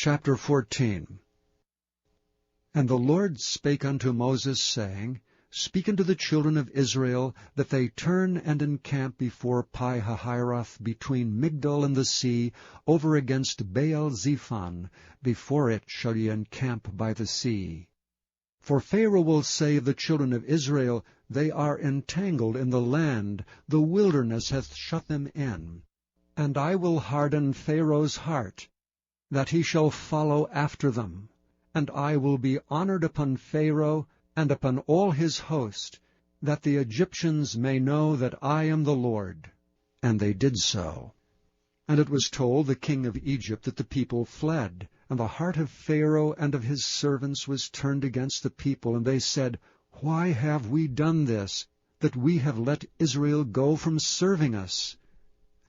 Chapter 14. And the Lord spake unto Moses, saying, Speak unto the children of Israel, that they turn and encamp before Pi-hahiroth, between Migdol and the sea, over against Baal-zephon. Before it shall ye encamp by the sea. For Pharaoh will say of the children of Israel, They are entangled in the land, the wilderness hath shut them in. And I will harden Pharaoh's heart, that he shall follow after them. And I will be honored upon Pharaoh, and upon all his host, that the Egyptians may know that I am the Lord. And they did so. And it was told the king of Egypt that the people fled, and the heart of Pharaoh and of his servants was turned against the people, and they said, Why have we done this, that we have let Israel go from serving us?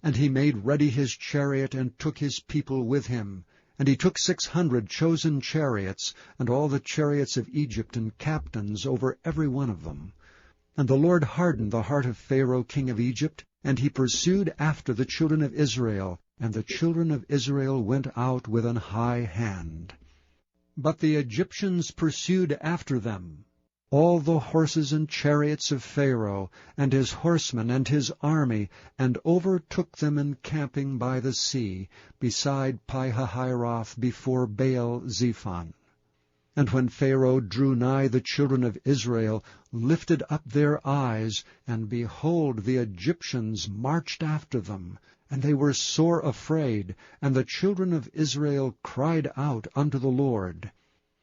And he made ready his chariot, and took his people with him. And he took 600 chosen chariots, and all the chariots of Egypt, and captains over every one of them. And the Lord hardened the heart of Pharaoh king of Egypt, and he pursued after the children of Israel, and the children of Israel went out with an high hand. But the Egyptians pursued after them, all the horses and chariots of Pharaoh, and his horsemen and his army, and overtook them encamping by the sea, beside Pi-hahiroth, before Baal-zephon. And when Pharaoh drew nigh, the children of Israel lifted up their eyes, and behold, the Egyptians marched after them, and they were sore afraid, and the children of Israel cried out unto the Lord.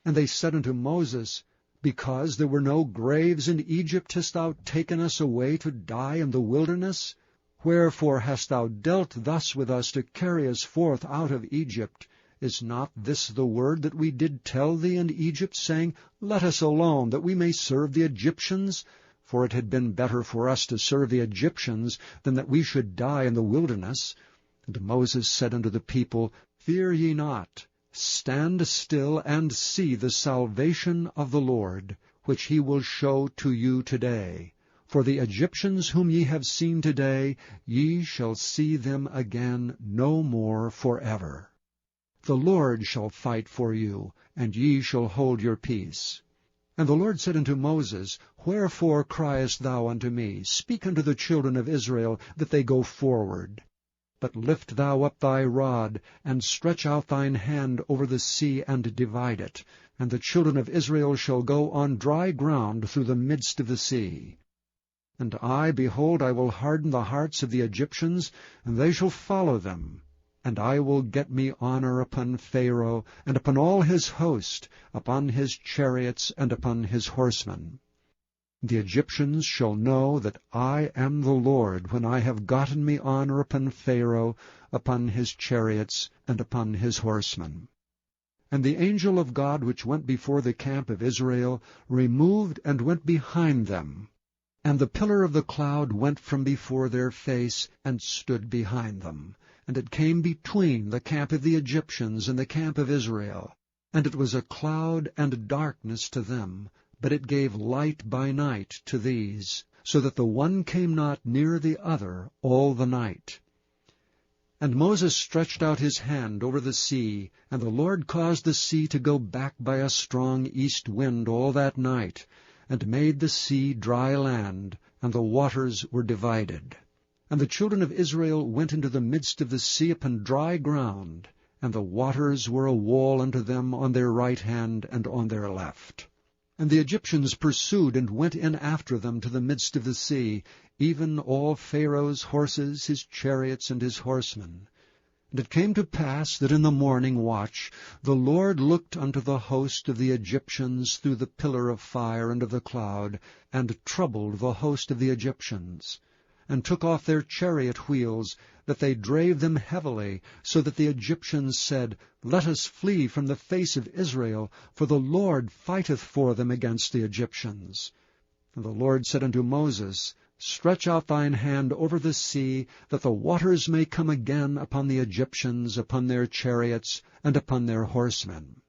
And they said unto Moses, Because there were no graves in Egypt hast thou taken us away to die in the wilderness? Wherefore hast thou dealt thus with us to carry us forth out of Egypt? Is not this the word that we did tell thee in Egypt, saying, Let us alone, that we may serve the Egyptians? For it had been better for us to serve the Egyptians than that we should die in the wilderness. And Moses said unto the people, Fear ye not. Stand still and see the salvation of the Lord, which he will show to you today. For the Egyptians whom ye have seen today, ye shall see them again no more forever. The Lord shall fight for you, and ye shall hold your peace. And the Lord said unto Moses, Wherefore criest thou unto me? Speak unto the children of Israel, that they go forward. But lift thou up thy rod, and stretch out thine hand over the sea, and divide it. And the children of Israel shall go on dry ground through the midst of the sea. And I, behold, I will harden the hearts of the Egyptians, and they shall follow them. And I will get me honor upon Pharaoh, and upon all his host, upon his chariots, and upon his horsemen. The Egyptians shall know that I am the Lord, when I have gotten me honor upon Pharaoh, upon his chariots, and upon his horsemen. And the angel of God which went before the camp of Israel removed and went behind them. And the pillar of the cloud went from before their face, and stood behind them. And it came between the camp of the Egyptians and the camp of Israel. And it was a cloud and darkness to them, but it gave light by night to these, so that the one came not near the other all the night. And Moses stretched out his hand over the sea, and the Lord caused the sea to go back by a strong east wind all that night, and made the sea dry land, and the waters were divided. And the children of Israel went into the midst of the sea upon dry ground, and the waters were a wall unto them on their right hand and on their left. And the Egyptians pursued and went in after them to the midst of the sea, even all Pharaoh's horses, his chariots, and his horsemen. And it came to pass that in the morning watch the Lord looked unto the host of the Egyptians through the pillar of fire and of the cloud, and troubled the host of the Egyptians, and took off their chariot wheels, that they drave them heavily, so that the Egyptians said, Let us flee from the face of Israel, for the Lord fighteth for them against the Egyptians. And the Lord said unto Moses, Stretch out thine hand over the sea, that the waters may come again upon the Egyptians, upon their chariots, and upon their horsemen.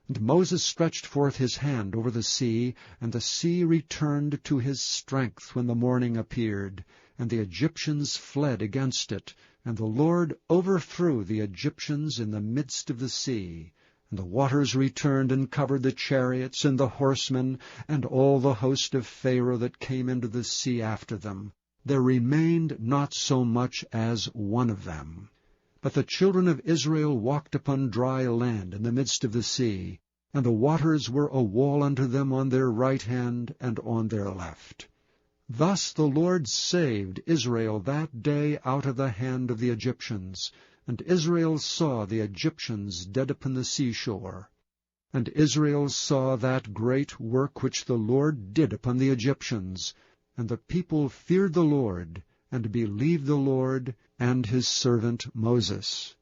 And Moses stretched forth his hand over the sea, and the sea returned to his strength when the morning appeared, and the Egyptians fled against it, and the Lord overthrew the Egyptians in the midst of the sea. And the waters returned and covered the chariots and the horsemen, and all the host of Pharaoh that came into the sea after them. There remained not so much as one of them. But the children of Israel walked upon dry land in the midst of the sea, and the waters were a wall unto them on their right hand and on their left. Thus the Lord saved Israel that day out of the hand of the Egyptians. And Israel saw the Egyptians dead upon the seashore. And Israel saw that great work which the Lord did upon the Egyptians. And the people feared the Lord, and believed the Lord and his servant Moses.